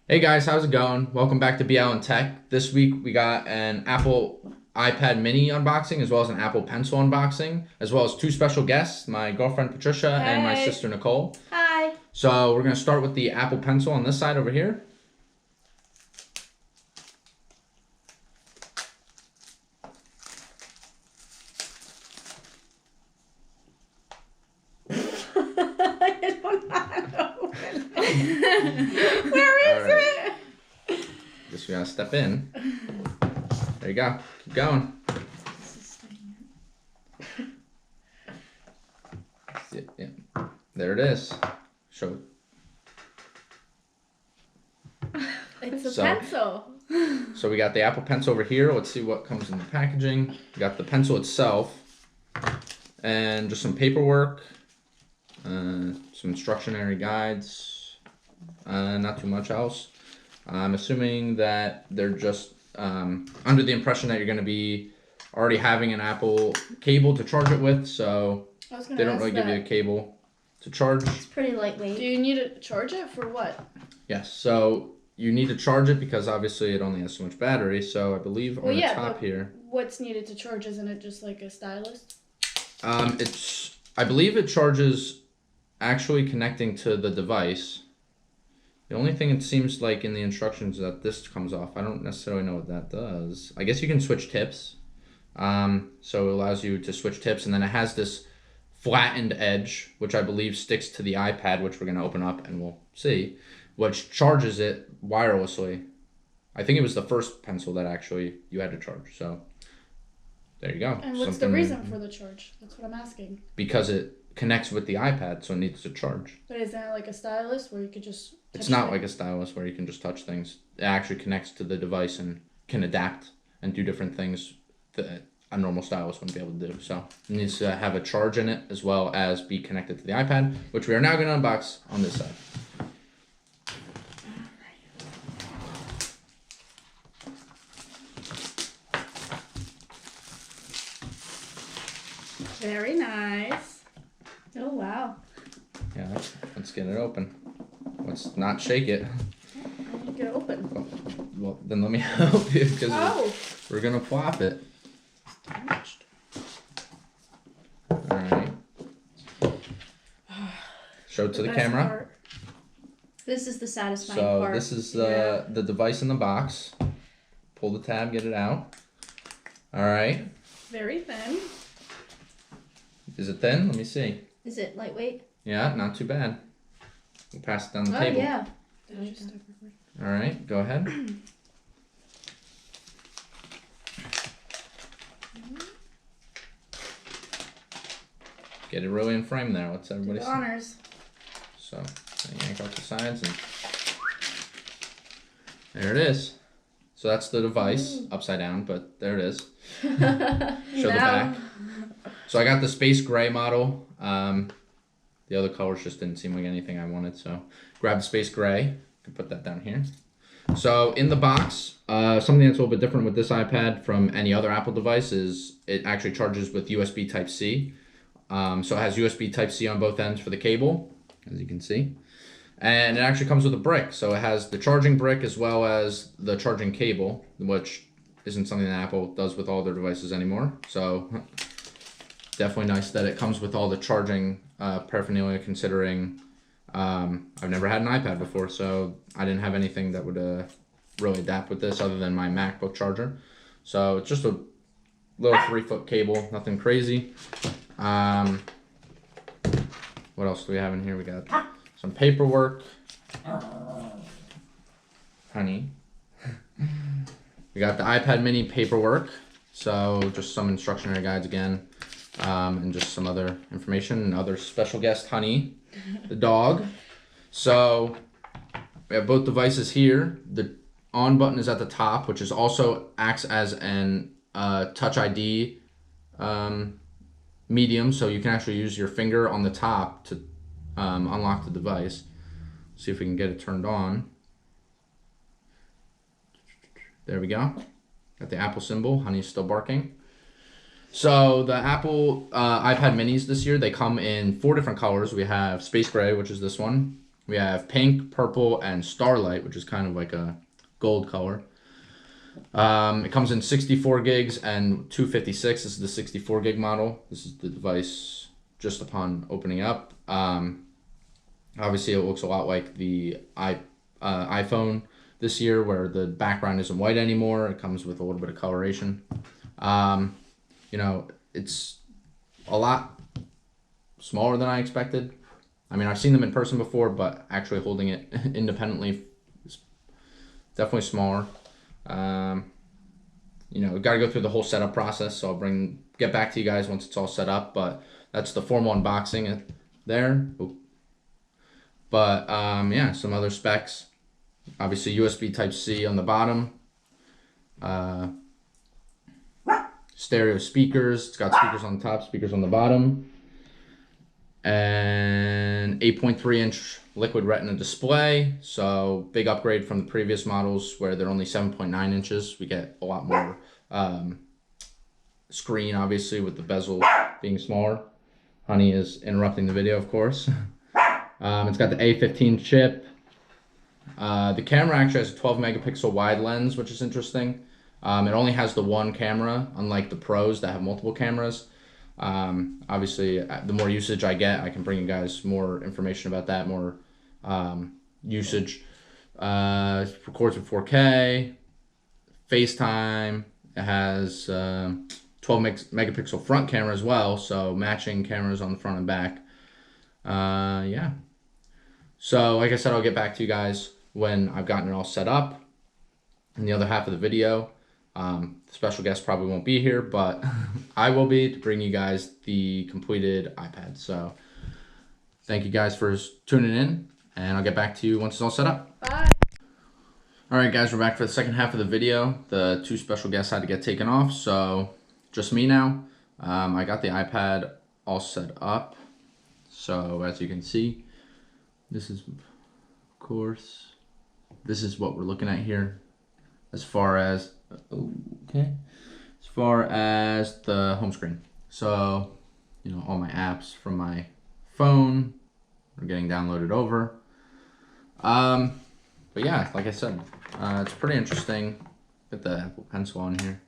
Hey guys, how's it going? Welcome back to BL&Tech. This week we got an Apple iPad mini unboxing as well as an Apple Pencil unboxing, as well as two special guests, my girlfriend Patricia and my Hey. sister Nicole. Hi. So we're going to start with the Apple Pencil on this side over here. I don't know how to open it. Where is it? Guess we got to step in. There you go. Keep going. Yeah. There it is. Show it. It's a So- pencil. So we got the Apple Pencil over here. Let's see what comes in the packaging. We got the pencil itself and just some paperwork, some instructionary guides, not too much else. I'm assuming that they're just under the impression that you're going to be already having an Apple cable to charge it with, so I was gonna they don't ask really give you a that. cable to charge. It's pretty Do lightweight. you need to charge it for what? Yes, so you need to charge it because obviously it only has so much battery, so I believe Well, on the yeah, top but- here. What's needed to charge? Isn't it just like a stylus? I believe it charges actually connecting to the device. The only thing it seems like in the instructions that this comes off. I don't necessarily know what that does. I guess you can switch tips. So it allows you to switch tips, and then it has this flattened edge, which I believe sticks to the iPad, which we're going to open up and we'll see, which charges it wirelessly. I think it was the first pencil that actually you had to charge. So there you go. And what's the reason for the charge? That's what I'm asking. Because it connects with the iPad, so it needs to charge. But isn't it like a stylus where you could just? It's touch not it? like a stylus where you can just touch things. It actually connects to the device and can adapt and do different things that a normal stylus wouldn't be able to do. So it needs to have a charge in it as well as be connected to the iPad, which we are now going to unbox on this side. Very nice. Oh wow. Yeah, let's get it open. Let's not shake it. I need to get it open. Well, then let me help you because Oh. we're going to plop it. Damaged. All right. Show it to the Best camera. part. This is the satisfying So part. this is Yeah. the device in the box. Pull the tab, get it out. All right. Very thin. Is it thin? Let me see. Is it lightweight? Yeah, not too bad. We'll pass it down the Oh table. yeah. Did I just step over? All right, go ahead. Get it really in frame there. Let's Do everybody the see. honors. So yank off the sides and there it is. So that's the device upside down, but there it is. Show the Now- back. So I got the space gray model. The other colors just didn't seem like anything I wanted, so grab the space gray. Can put that down here. So in the box, something that's a little bit different with this iPad from any other Apple device is it actually charges with USB Type-C. So it has USB Type-C on both ends for the cable, as you can see. And it actually comes with a brick. So it has the charging brick as well as the charging cable, which isn't something that Apple does with all their devices anymore. So definitely nice that it comes with all the charging paraphernalia, considering I've never had an iPad before, so I didn't have anything that would really adapt with this other than my MacBook charger. So it's just a little 3-foot cable, nothing crazy. What else do we have in here? We got some paperwork. Honey. We got the iPad mini paperwork. So just some instructionary guides again. And just some other information and other special guest, Honey, the dog. So we have both devices here. The on button is at the top, which is also acts as an Touch ID medium, so you can actually use your finger on the top to unlock the device. See if we can get it turned on. There we go. Got the Apple symbol. Honey's still barking. So the Apple iPad minis this year, they come in 4 different colors. We have space gray, which is this one, We have pink, purple, and starlight, which is kind of like a gold color. It comes in 64 gigs and 256. This is the 64 gig model. This is the device just upon opening up. Obviously, it looks a lot like the iPhone this year, where the background isn't white anymore. It comes with a little bit of coloration. You know, it's a lot smaller than I expected. I mean, I've seen them in person before, but actually holding it independently is definitely smaller. You know, we've got to go through the whole setup process, so I'll get back to you guys once it's all set up, but that's the formal unboxing there. But yeah, some other specs. Obviously, USB Type-C on the bottom. Stereo speakers. It's got speakers on the top, speakers on the bottom. And 8.3-inch liquid retina display. So big upgrade from the previous models where they're only 7.9 inches. We get a lot more screen, obviously, with the bezel being smaller. Honey is interrupting the video, of course. It's got the A15 chip. The camera actually has a 12 megapixel wide lens, which is interesting. It only has the one camera, unlike the Pros that have multiple cameras. Obviously, the more usage I get, I can bring you guys more information about that, more usage. Records with 4K, FaceTime. It has 12 megapixel front camera as well, so matching cameras on the front and back. Yeah. So, like I said, I'll get back to you guys when I've gotten it all set up. In the other half of the video, the special guest probably won't be here, but I will be to bring you guys the completed iPad. So, thank you guys for tuning in, and I'll get back to you once it's all set up. Bye. All right, guys, we're back for the second half of the video. The two special guests had to get taken off, so just me now. I got the iPad all set up. So, as you can see, this is, of course, this is what we're looking at here as far as, as far as the home screen. So, you know, all my apps from my phone are getting downloaded over. But yeah, like I said, it's pretty interesting. Get the Apple Pencil on here.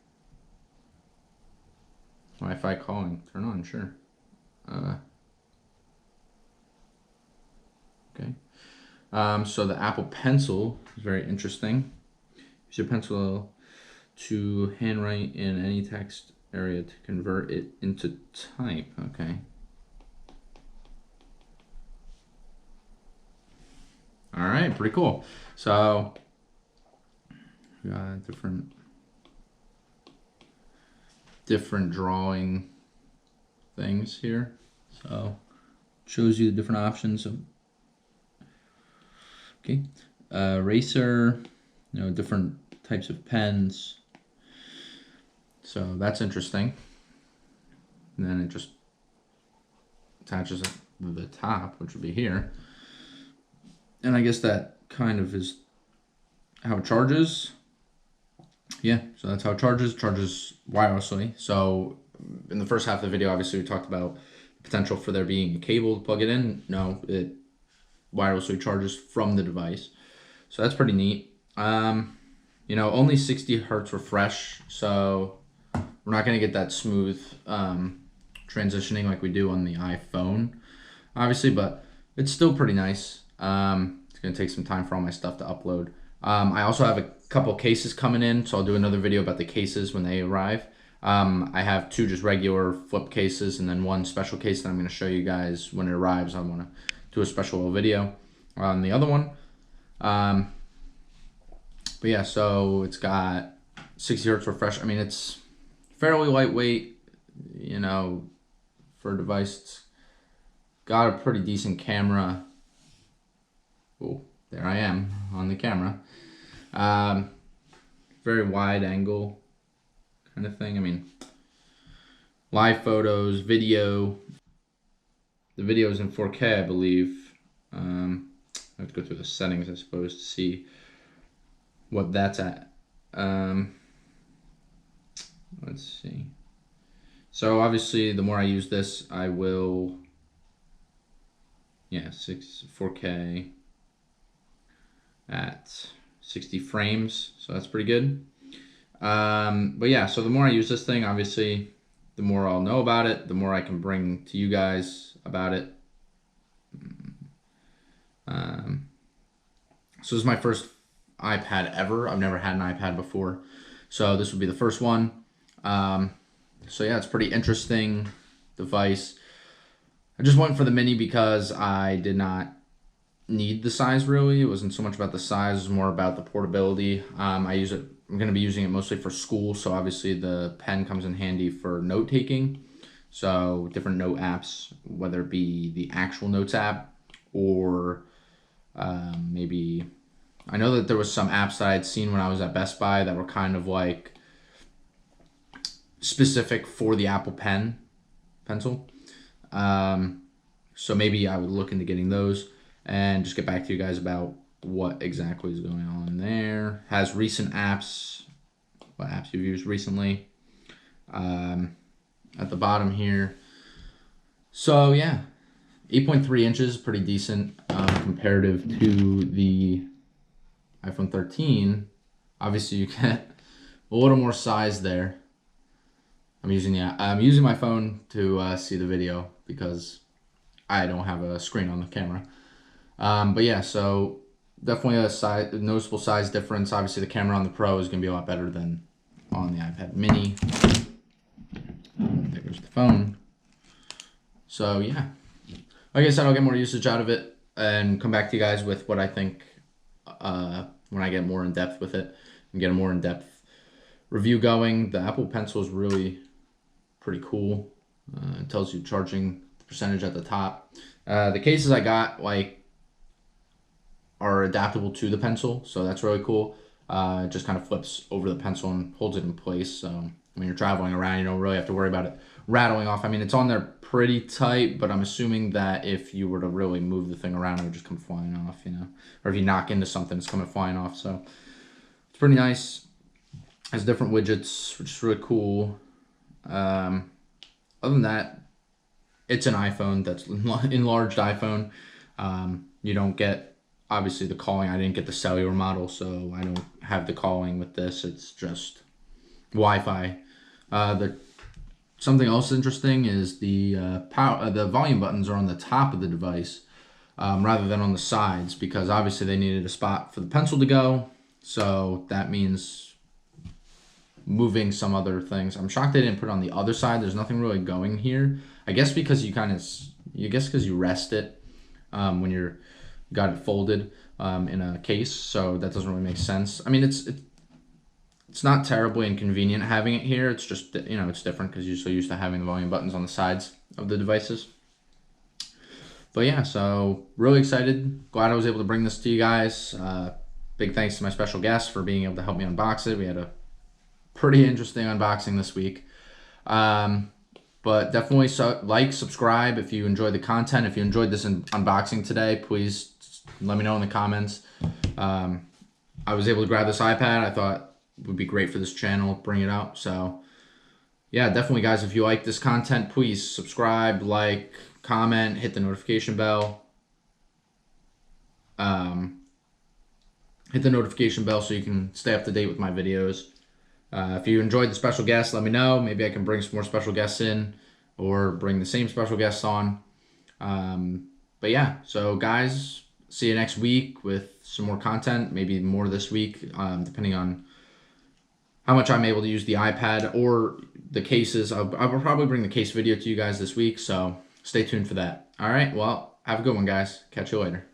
Wi-Fi calling, turn on, sure. Okay. So the Apple Pencil is very interesting. Use your pencil to handwrite in any text area to convert it into type. Okay. All right, pretty cool. So we got different drawing things here. So shows you the different options of eraser, you know, different types of pens. So that's interesting. And then it just attaches at the top, which would be here. And I guess that kind of is how it charges. Yeah, so that's how it charges. It charges wirelessly. So in the first half of the video, obviously we talked about the potential for there being a cable to plug it in. No, it wirelessly charges from the device. So that's pretty neat. You know, only 60 hertz refresh, so we're not going to get that smooth transitioning like we do on the iPhone, obviously, but it's still pretty nice. It's going to take some time for all my stuff to upload. I also have a couple cases coming in, so I'll do another video about the cases when they arrive. I have two just regular flip cases and then one special case that I'm going to show you guys when it arrives. I want to do a special little video on the other one. But yeah, so it's got 60 hertz refresh. I mean, it's fairly lightweight, you know, for a device. It's got a pretty decent camera. Oh, there I am on the camera. Very wide angle kind of thing. I mean, live photos, video. The video is in 4K, I believe. I have to go through the settings, I suppose, to see what that's at. Let's see. So obviously, the more I use this, I will. Yeah, 4K. at 60 frames, so that's pretty good. But yeah, so the more I use this thing, obviously, the more I'll know about it, the more I can bring to you guys about it. So this is my first iPad ever. I've never had an iPad before, so this would be the first one. So yeah, it's a pretty interesting device. I just went for the mini because I did not need the size really. It wasn't so much about the size, it was more about the portability. I'm going to be using it mostly for school, so obviously the pen comes in handy for note taking. So different note apps, whether it be the actual Notes app or maybe, I know that there was some apps that I had seen when I was at Best Buy that were kind of like specific for the Apple pencil. So maybe I would look into getting those and just get back to you guys about what exactly is going on there. Has recent apps, what apps you've used recently, at the bottom here. So yeah, 8.3 inches, pretty decent comparative to the iPhone 13. Obviously you get a little more size there. I'm using my phone to see the video because I don't have a screen on the camera. But yeah, so definitely a noticeable size difference. Obviously, the camera on the Pro is going to be a lot better than on the iPad Mini. There's the phone. So yeah, like I said, I'll get more usage out of it and come back to you guys with what I think when I get more in depth with it and get a more in depth review going. The Apple Pencil is really pretty cool. It tells you charging percentage at the top. The cases I got are adaptable to the pencil, so that's really cool. It just kind of flips over the pencil and holds it in place, so when you're traveling around, you don't really have to worry about it rattling off. I mean, it's on there pretty tight, but I'm assuming that if you were to really move the thing around, it would just come flying off, you know? Or if you knock into something, it's coming flying off, so it's pretty nice. Has different widgets, which is really cool. Other than that, it's an iPhone that's enlarged iPhone. You don't get, obviously, the calling. I didn't get the cellular model, so I don't have the calling with this. It's just Wi-Fi. Something else interesting is the volume buttons are on the top of the device rather than on the sides, because obviously they needed a spot for the pencil to go. So that means moving some other things. I'm shocked they didn't put it on the other side. There's nothing really going here. I guess because you rest it when you're got it folded in a case, so that doesn't really make sense. I mean, it's not terribly inconvenient having it here. It's just, you know, it's different because you're so used to having the volume buttons on the sides of the devices. But yeah, so really excited. Glad I was able to bring this to you guys. Big thanks to my special guest for being able to help me unbox it. We had a pretty interesting unboxing this week. But definitely subscribe if you enjoyed the content. If you enjoyed this unboxing today, please let me know in the comments. I was able to grab this iPad. I thought it would be great for this channel, bring it out. So yeah, definitely guys, if you like this content, please subscribe, like, comment, hit the notification bell. Hit the notification bell so you can stay up to date with my videos. If you enjoyed the special guest, let me know. Maybe I can bring some more special guests in or bring the same special guests on. But yeah, so guys, see you next week with some more content, maybe more this week, depending on how much I'm able to use the iPad or the cases. I will probably bring the case video to you guys this week, so stay tuned for that. All right, well, have a good one, guys. Catch you later.